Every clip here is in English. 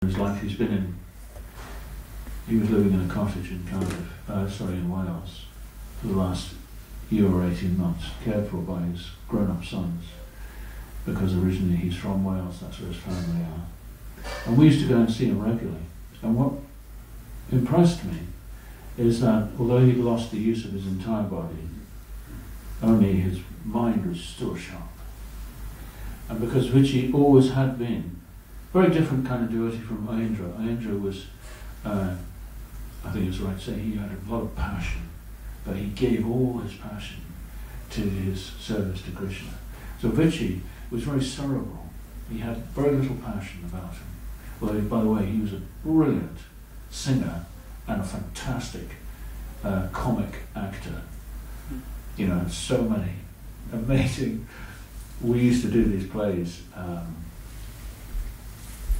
his life. He was living in a cottage in in Wales for the last year or 18 months, cared for by his grown-up sons, because originally he's from Wales, that's where his family are. And we used to go and see him regularly. And what impressed me is that although he'd lost the use of his entire body, only his mind was still sharp. And because Vichy always had been very different kind of devotee from Ayendra. Ayendra was, I think it's right to say, he had a lot of passion, but he gave all his passion to his service to Krishna. So Vichy was very cerebral. He had very little passion about him. Well, by the way, he was a brilliant singer and a fantastic comic actor. You know, so many amazing. We used to do these plays,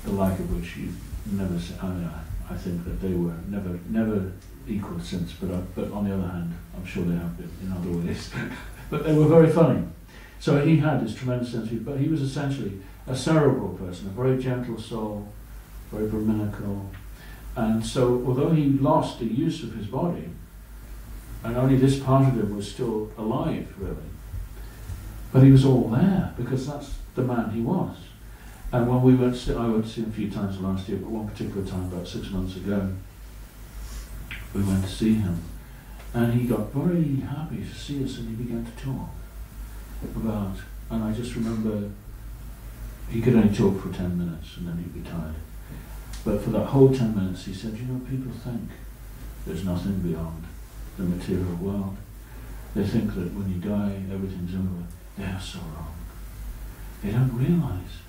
the like of which you never see. I think that they were never equal since, but on the other hand, I'm sure they have been in other ways. But they were very funny. So he had this tremendous sense of humor, but he was essentially a cerebral person, a very gentle soul, very Brahminical. And so although he lost the use of his body, and only this part of him was still alive, really, but he was all there, because that's the man he was. And when I went to see him a few times last year, but one particular time, about 6 months ago, we went to see him, and he got very happy to see us, and he began to talk about, and I just remember he could only talk for 10 minutes and then he'd be tired. But for that whole 10 minutes he said, you know, people think there's nothing beyond the material world. They think that when you die everything's over. They are so wrong. They don't realize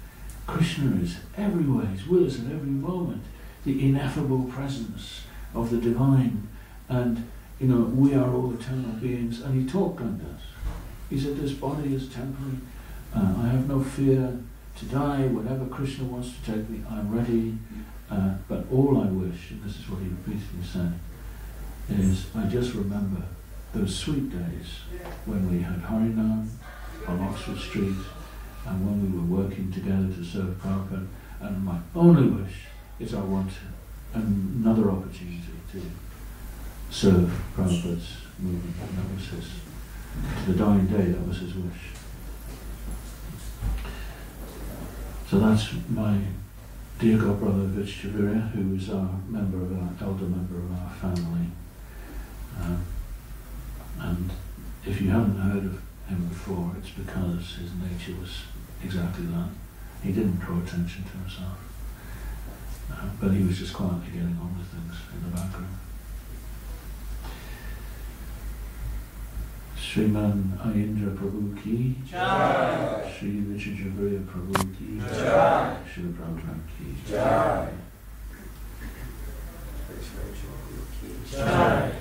Krishna is everywhere, he's with us at every moment, the ineffable presence of the divine, and you know, we are all eternal beings. And he talked like this. He said, this body is temporary, I have no fear to die, whenever Krishna wants to take me, I'm ready, but all I wish, and this is what he repeatedly said, is I just remember those sweet days when we had Harinam on Oxford Street, and when we were working together to serve Prabhupada, and my only wish is I want another opportunity to serve Prabhupada's movement. And that was his, to the dying day, that was his wish. So that's my dear godbrother Vichyavira, who is our elder member of our family. And if you haven't heard of him before, it's because his nature was exactly that. He didn't draw attention to himself, but he was just quietly getting on with things in the background. Sriman Ayendra Prabhu ki Jai, Sri Vichyavira Prabhu ki Jai, Sri Prabhupada ki Jai. Jai.